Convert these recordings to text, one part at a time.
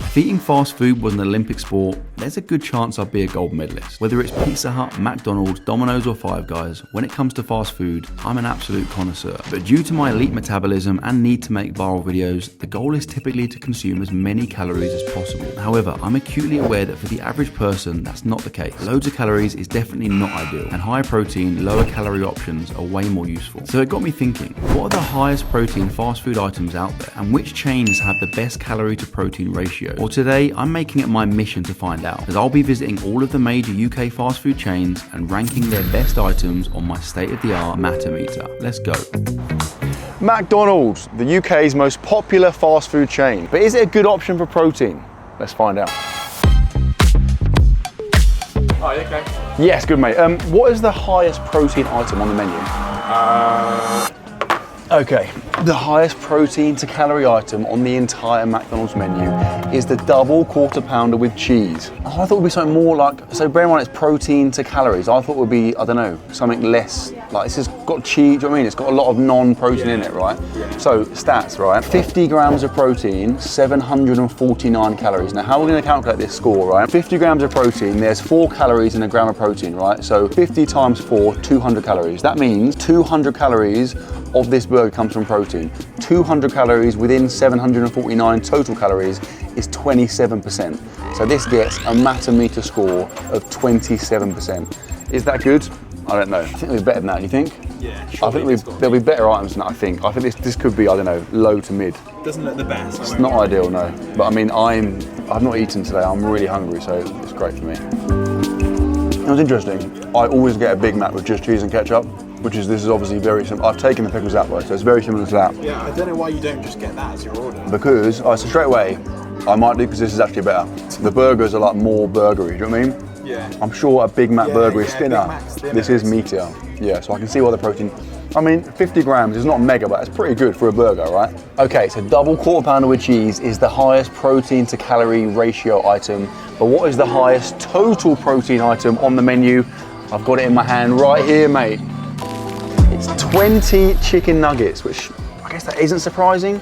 If eating fast food was an Olympic sport, there's a good chance I'd be a gold medalist. Whether it's Pizza Hut, McDonald's, Domino's or Five Guys, when it comes to fast food, I'm an absolute connoisseur. But due to my elite metabolism and need to make viral videos, the goal is typically to consume as many calories as possible. However, I'm acutely aware that for the average person, that's not the case. Loads of calories is definitely not ideal, and higher protein, lower calorie options are way more useful. So it got me thinking, what are the highest protein fast food items out there, and which chains have the best calorie to protein ratio? Well, today I'm making it my mission to find out, as I'll be visiting all of the major UK fast food chains and ranking their best items on my state-of-the-art Mattdometer. Let's go. McDonald's, the UK's most popular fast food chain. But is it a good option for protein? Let's find out. Oh, you okay? Yes, good mate. What is the highest protein item on the menu? Okay, the highest protein to calorie item on the entire McDonald's menu is the double quarter pounder with cheese. Oh, I thought it would be something more like, so bear in mind it's protein to calories. I thought it would be, I don't know, something less, like this has got cheese, do you know what I mean? It's got a lot of non-protein in it, right? Yeah. So stats, right? 50 grams of protein, 749 calories. Now how are we gonna calculate this score, right? 50 grams of protein, there's 4 calories in a gram of protein, right? So 50 times 4, 200 calories. That means 200 calories of this burger comes from protein. 200 calories within 749 total calories is 27%. So this gets a Mattdometer score of 27%. Is that good? I don't know. I think it'll be better than that, you think? Yeah, I think there'll be better items than that, I think. I think this could be, I don't know, low to mid. Doesn't look the best. It's not ideal, no. But I mean, I've not eaten today. I'm really hungry, so it's great for me. It was interesting. I always get a Big Mac with just cheese and ketchup. This is obviously very simple. I've taken the pickles out though, so it's very similar to that. Yeah, I don't know why you don't just get that as your order. Because, so straight away, I might do because this is actually better. The burgers are like more burgery, do you know what I mean? Yeah. I'm sure a Big Mac burger is thinner. thinner. This is meatier. Yeah, so I can see why the protein, I mean, 50 grams is not mega, but it's pretty good for a burger, right? Okay, so double quarter pounder with cheese is the highest protein to calorie ratio item. But what is the highest total protein item on the menu? I've got it in my hand right here, mate. It's 20 chicken nuggets, which I guess that isn't surprising.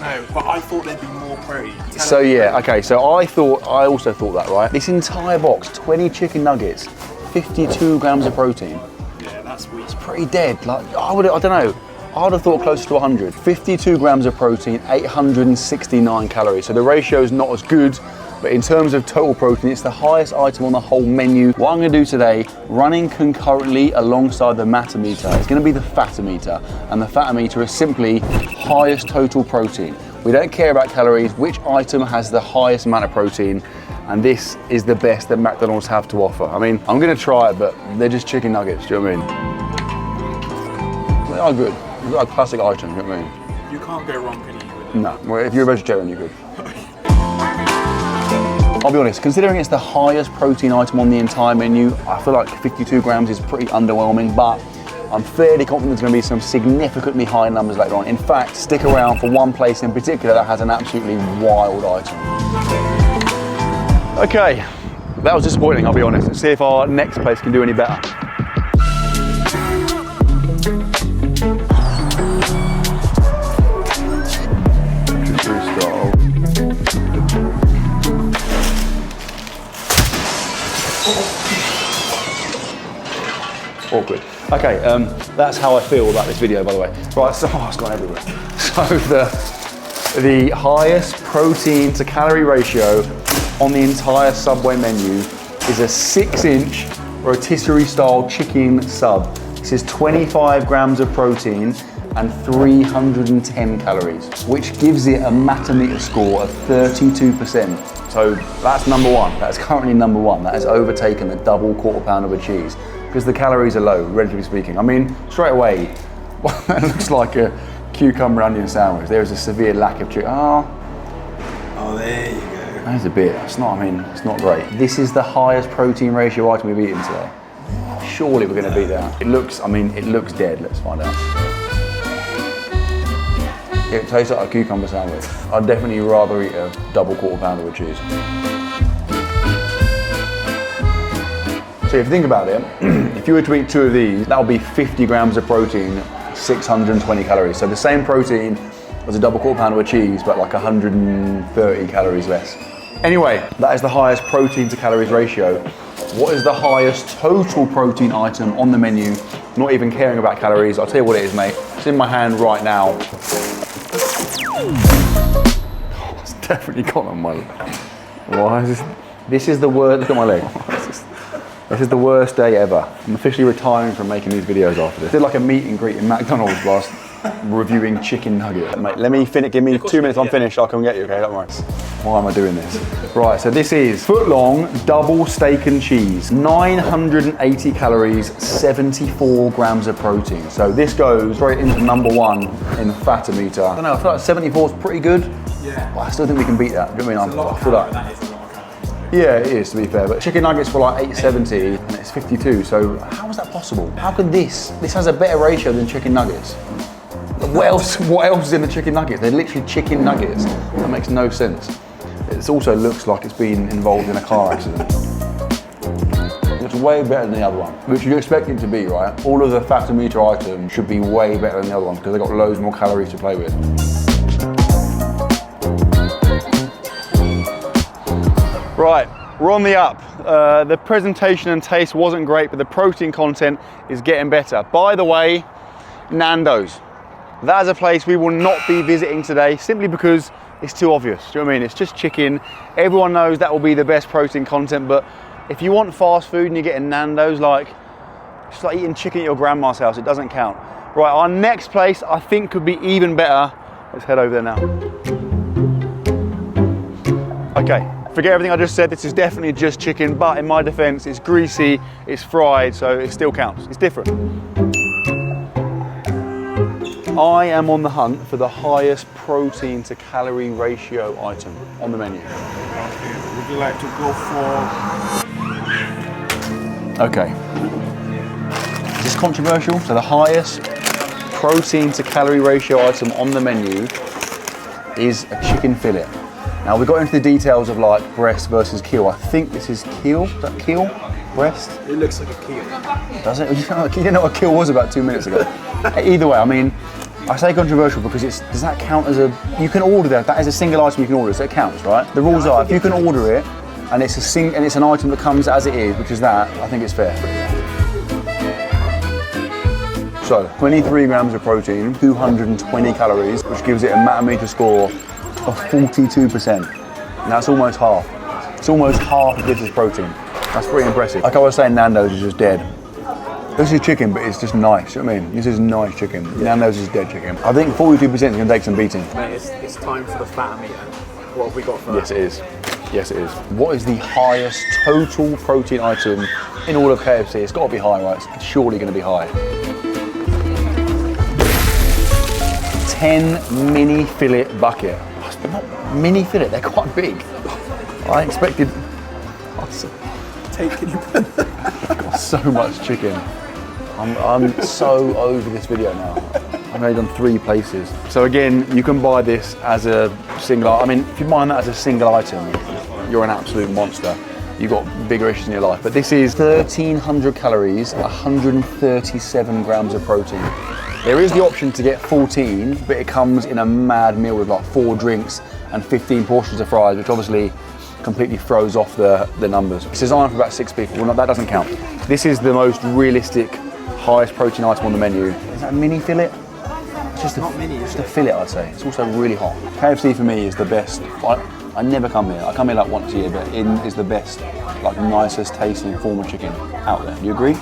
No, but I thought there'd be more protein. So yeah, okay, so I also thought that, right? This entire box, 20 chicken nuggets, 52 grams of protein. Yeah, that's weak. It's pretty dead. Like, I don't know, I would have thought closer to 100. 52 grams of protein, 869 calories. So the ratio is not as good, but in terms of total protein, it's the highest item on the whole menu. What I'm gonna do today, running concurrently alongside the Mattdometer, is gonna be the Fattometer. And the Fattometer is simply highest total protein. We don't care about calories, which item has the highest amount of protein, and this is the best that McDonald's have to offer. I mean, I'm gonna try it, but they're just chicken nuggets, do you know what I mean? They are good. They're like classic items, you know what I mean? You can't go wrong, can you, with them? No, well, if you're a vegetarian, you're good. I'll be honest, considering it's the highest protein item on the entire menu, I feel like 52 grams is pretty underwhelming, but I'm fairly confident there's going to be some significantly higher numbers later on. In fact, stick around for one place in particular that has an absolutely wild item. Okay, that was disappointing, I'll be honest. Let's see if our next place can do any better. Awkward. Okay, that's how I feel about this video, by the way. Right, so it's gone everywhere. So the highest protein to calorie ratio on the entire Subway menu is a 6-inch rotisserie style chicken sub. This is 25 grams of protein and 310 calories, which gives it a Mattdometer score of 32%. So that's number one. That's currently number one. That has overtaken the double quarter pounder with cheese, because the calories are low, relatively speaking. I mean, straight away, that looks like a cucumber onion sandwich. There is a severe lack of chicken. Oh, there you go. That is a bit. It's not. I mean, it's not great. This is the highest protein ratio item we've eaten today. Surely we're going to beat that. It looks. I mean, it looks dead. Let's find out. It tastes like a cucumber sandwich. I'd definitely rather eat a double quarter pounder with cheese. So if you think about it, if you were to eat 2 of these, that would be 50 grams of protein, 620 calories. So the same protein as a double quarter pounder with cheese, but like 130 calories less. Anyway, that is the highest protein to calories ratio. What is the highest total protein item on the menu? Not even caring about calories. I'll tell you what it is, mate. It's in my hand right now. It's definitely gone on my leg. Why is this? This is the worst. Look at my leg. This is the worst day ever. I'm officially retiring from making these videos after this. I did like a meet and greet in McDonald's whilst reviewing chicken nuggets. Mate, let me finish. Give me 2 minutes. I'm finished. I'll come get you. Okay, don't worry. Why am I doing this? Right, so this is foot-long double steak and cheese, 980 calories, 74 grams of protein. So this goes straight into number 1 in the fatter meter. I don't know. I feel like 74 is pretty good. Yeah. But I still think we can beat that. Do you know what I mean? I feel like. That is a lot of calories. Yeah, it is, to be fair, but chicken nuggets for like 870 and it's 52, so how is that possible? How could this has a better ratio than chicken nuggets? What else is in the chicken nuggets? They're literally chicken nuggets. That makes no sense. It also looks like it's been involved in a car accident. It's way better than the other one, which you'd expect it to be, right? All of the fatter meter items should be way better than the other ones because they've got loads more calories to play with. Right, we're on the up. The presentation and taste wasn't great, but the protein content is getting better. By the way, Nando's. That is a place we will not be visiting today simply because it's too obvious. Do you know what I mean? It's just chicken. Everyone knows that will be the best protein content, but if you want fast food and you're getting Nando's, it's like eating chicken at your grandma's house. It doesn't count. Right, our next place I think could be even better. Let's head over there now. Okay. Forget everything I just said, this is definitely just chicken, but in my defense, it's greasy, it's fried, so it still counts. It's different. I am on the hunt for the highest protein to calorie ratio item on the menu. Okay. Would you like to go for... Okay. Is this controversial? So the highest protein to calorie ratio item on the menu is a chicken fillet. Now we got into the details of like breast versus keel. I think this is keel. Is that keel? Breast? It looks like a keel. Does it? You didn't know what keel was about 2 minutes ago. Either way, I mean, I say controversial because does that count as a? You can order that. That is a single item you can order, so it counts, right? The rules are if you can order it and it's an item that comes as it is, which is that, I think it's fair. So 23 grams of protein, 220 calories, which gives it a Mattdoesfitness score of 42%. And that's almost half. It's almost half of this is protein. That's pretty impressive. Like I was saying, Nando's is just dead. This is chicken, but it's just nice. You know what I mean? This is nice chicken. Yeah. Nando's is dead chicken. I think 42% is going to take some beating. Mate, it's time for the fatter meter. What have we got for Yes, it is. Yes, it is. What is the highest total protein item in all of KFC? It's got to be high, right? It's surely going to be high. 10 mini fillet bucket. But not mini fillet, they're quite big. I expected. I've got so much chicken. I'm so over this video now. I've only done 3 places. So again, you can buy this as a single. I mean, if you buy that as a single item, you're an absolute monster. You've got bigger issues in your life. But this is 1,300 calories, 137 grams of protein. There is the option to get 14, but it comes in a mad meal with like 4 drinks and 15 portions of fries, which obviously completely throws off the numbers. It's designed for about 6 people. Well, no, that doesn't count. This is the most realistic, highest protein item on the menu. Is that a mini fillet? It's just a fillet, I'd say. It's also really hot. KFC for me is the best. I never come here. I come here like once a year, but it is the best, like nicest tasting form of chicken out there. Do you agree?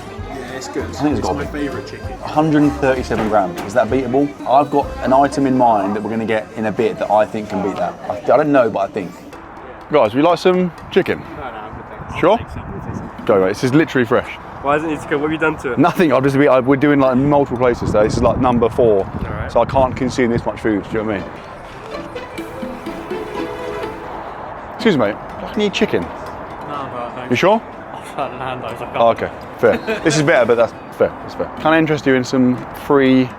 It's good. I think it's got my favourite chicken. 137 grams. Is that beatable? I've got an item in mind that we're going to get in a bit that I think can beat that. I don't know, but I think. Guys, would you like some chicken? No, I'm good, thanks. Sure? Go, mate. This is literally fresh. Why isn't it chicken? What have you done to it? Nothing. We're doing like multiple places today. This is like number 4. Alright. So I can't consume this much food. Do you know what I mean? Excuse me, mate. I need chicken. No, but thanks. You sure? I've had Nando's. I can't. Oh, okay, fair. This is better, but that's fair. That's fair. Can I interest you in some free,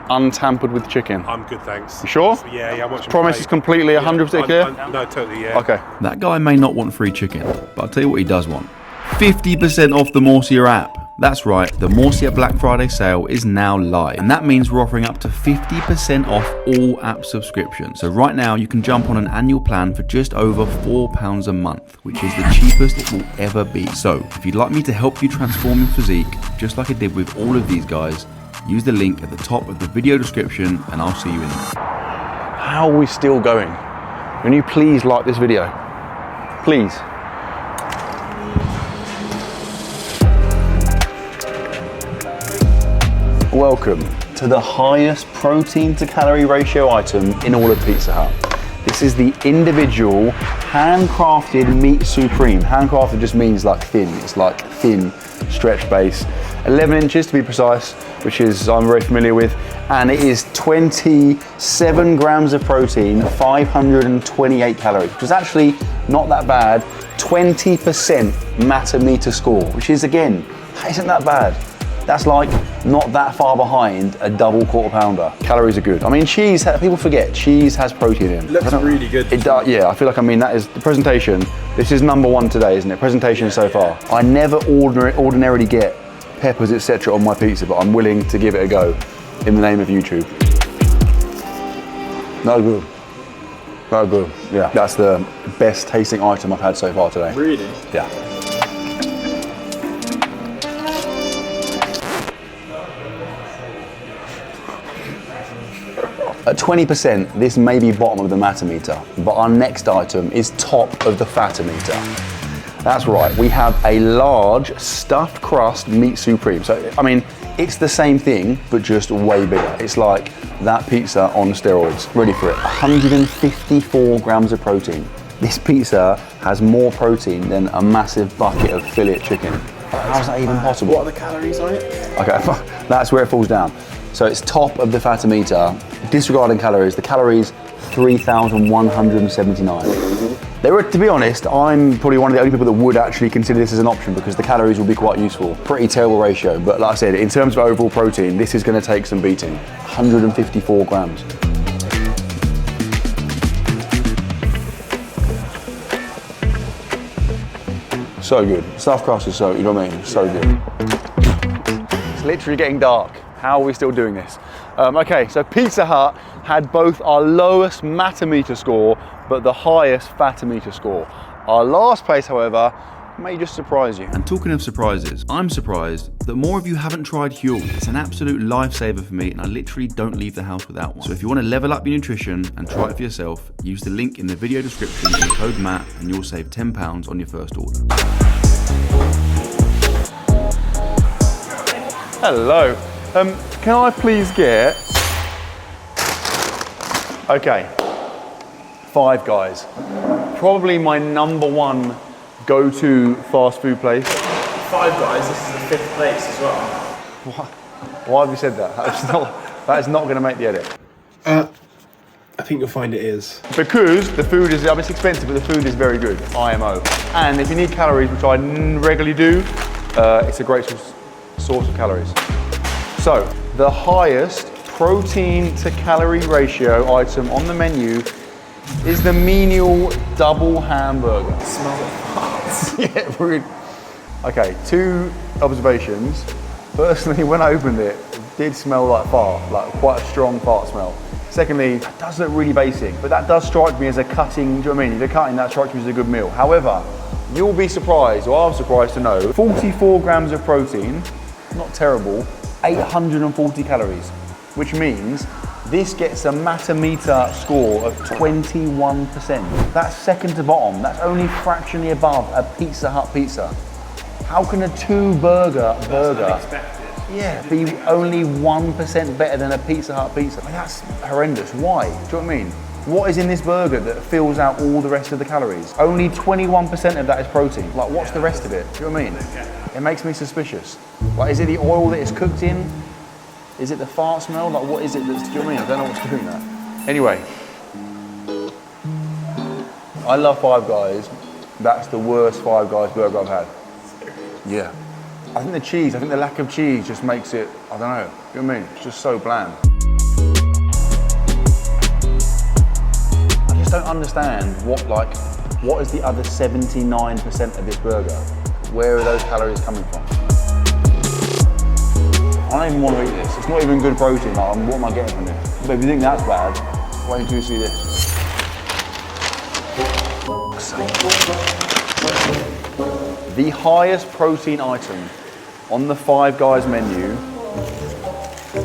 untampered with chicken? I'm good, thanks. You sure? Yeah, I'm watching. Promise is completely 100% clear? No, totally, yeah. Okay. That guy may not want free chicken, but I'll tell you what he does want. 50% off the Morsia app. That's right, the Morsia Black Friday sale is now live, and that means we're offering up to 50% off all app subscriptions. So right now you can jump on an annual plan for just over £4 a month, which is the cheapest it will ever be. So if you'd like me to help you transform your physique, just like I did with all of these guys, use the link at the top of the video description and I'll see you in there. How are we still going? Can you please like this video? Please. Welcome to the highest protein to calorie ratio item in all of Pizza Hut. This is the individual handcrafted meat supreme. Handcrafted just means like thin. It's like thin stretch base. 11 inches to be precise, which is I'm very familiar with. And it is 27 grams of protein, 528 calories, which is actually not that bad. 20% Mattdoesfitness score, which is again, that isn't that bad. That's like not that far behind a double quarter pounder. Calories are good. I mean, cheese, people forget, cheese has protein in it. Looks really good. It does, yeah, I feel like, I mean, that is the presentation. This is number one today, isn't it? Presentation so far. I never ordinarily get peppers, etc. on my pizza, but I'm willing to give it a go in the name of YouTube. No good. No good. Yeah, that's the best tasting item I've had so far today. Really? Yeah. At 20%, this may be bottom of the Mattdometer, but our next item is top of the Fattometer. That's right, we have a large stuffed crust meat supreme. So, I mean, it's the same thing, but just way bigger. It's like that pizza on steroids. Ready for it. 154 grams of protein. This pizza has more protein than a massive bucket of fillet chicken. How's that even possible? What are the calories on it? Okay, that's where it falls down. So it's top of the Fattometer. Disregarding calories, the calories 3,179. They were, to be honest, I'm probably one of the only people that would actually consider this as an option because the calories will be quite useful. Pretty terrible ratio, but like I said, in terms of overall protein, this is going to take some beating. 154 grams. So good. Stuffed crust is so, you know what I mean? So good. It's literally getting dark. How are we still doing this? Okay, so Pizza Hut had both our lowest Mattdometer score, but the highest Fattometer score. Our last place, however, may just surprise you. And talking of surprises, I'm surprised that more of you haven't tried Huel. It's an absolute lifesaver for me and I literally don't leave the house without one. So if you want to level up your nutrition and try it for yourself, use the link in the video description and code Matt and you'll save £10 on your first order. Hello. Can I please get... Okay, Five Guys. Probably my number one go-to fast food place. Five Guys, this is the 5th place as well. Why have you said that? That is not going to make the edit. I think you'll find it is. Because the food is, it's expensive, but the food is very good, IMO. And if you need calories, which I regularly do, it's a great source of calories. So, the highest protein to calorie ratio item on the menu is the menial double hamburger. It smells like farts. Yeah, rude. Okay, two observations. Firstly, when I opened it, it did smell like fart, like quite a strong fart smell. Secondly, that does look really basic, but that does strike me as a cutting, do you know what I mean? If you're cutting, that strikes me as a good meal. However, you'll be surprised, or I'm surprised to know, 44 grams of protein, not terrible, 840 calories, which means this gets a Mattdometer score of 21%. That's second to bottom. That's only fractionally above a Pizza Hut pizza. How can a two-burger be only 1% better than a Pizza Hut pizza? I mean, that's horrendous. Why? Do you know what I mean? What is in this burger that fills out all the rest of the calories? Only 21% of that is protein. Like, what's the rest of it? Do you know what I mean? It makes me suspicious. Like, is it the oil that it's cooked in? Is it the fart smell? Like, what is it that's, do you know what I mean? I don't know what's doing that. Anyway, I love Five Guys. That's the worst Five Guys burger I've had. Yeah. I think the lack of cheese just makes it, I don't know, do you know what I mean? It's just so bland. I just don't understand what is the other 79% of this burger? Where are those calories coming from? I don't even want to eat this. It's not even good protein. Like, what am I getting from this? But if you think that's bad, wait until you see this. The highest protein item on the Five Guys menu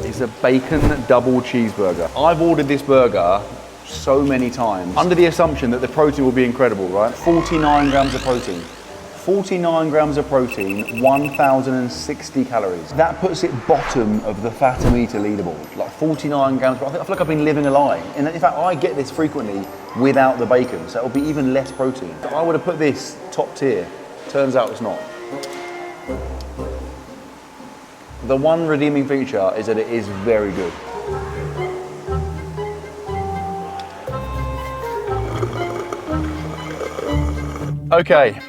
is a bacon double cheeseburger. I've ordered this burger so many times under the assumption that the protein will be incredible, right? 49 grams of protein. 49 grams of protein, 1,060 calories. That puts it bottom of the Fatometer leaderboard. Like 49 grams, I feel like I've been living a lie. And in fact, I get this frequently without the bacon, so it'll be even less protein. I would have put this top tier. Turns out it's not. The one redeeming feature is that it is very good. Okay.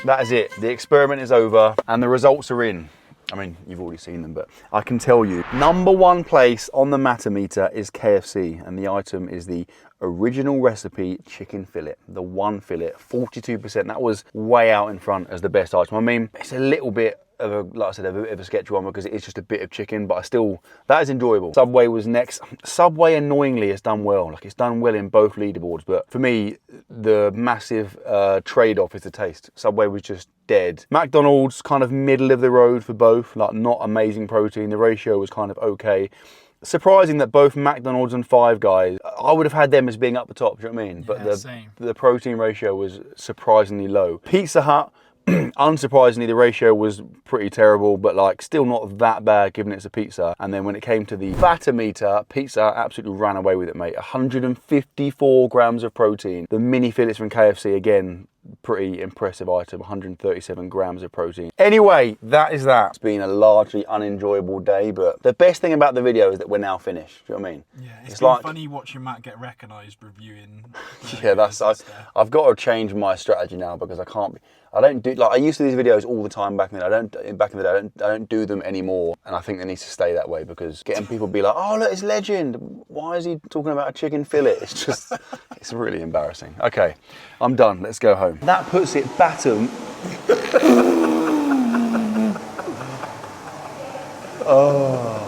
That is it. The experiment is over and the results are in. I mean, you've already seen them, but I can tell you. Number one place on the Mattdometer is KFC, and the item is the original recipe chicken fillet. The one fillet, 42%. That was way out in front as the best item. I mean, it's a little bit of a, like I said, a bit of a sketchy one because it is just a bit of chicken, but I still, that is enjoyable. Subway was next. Subway annoyingly has done well. Like, it's done well in both leaderboards, but for me, the massive trade-off is the taste. Subway was just dead. McDonald's kind of middle of the road for both, like not amazing protein. The ratio was kind of okay. Surprising that both McDonald's and Five Guys, I would have had them as being up the top, do you know what I mean? But the protein ratio was surprisingly low. Pizza Hut, unsurprisingly, the ratio was pretty terrible, but like still not that bad given it's a pizza. And then when it came to the Fatometer, pizza absolutely ran away with it, mate. 154 grams of protein. The mini fillets from KFC, again, pretty impressive item, 137 grams of protein. Anyway, that is that. It's been a largely unenjoyable day, but the best thing about the video is that we're now finished. Do you know what I mean? Yeah, it's been like funny watching Matt get recognised reviewing. Yeah, that's I've got to change my strategy now because I can't be. I don't do, like, I used to do these videos all the time back in the day. I don't do them anymore, and I think they need to stay that way because getting people to be like, oh look, it's Legend. Why is he talking about a chicken fillet? It's just, it's really embarrassing. Okay, I'm done. Let's go home. That puts it bottom. Oh.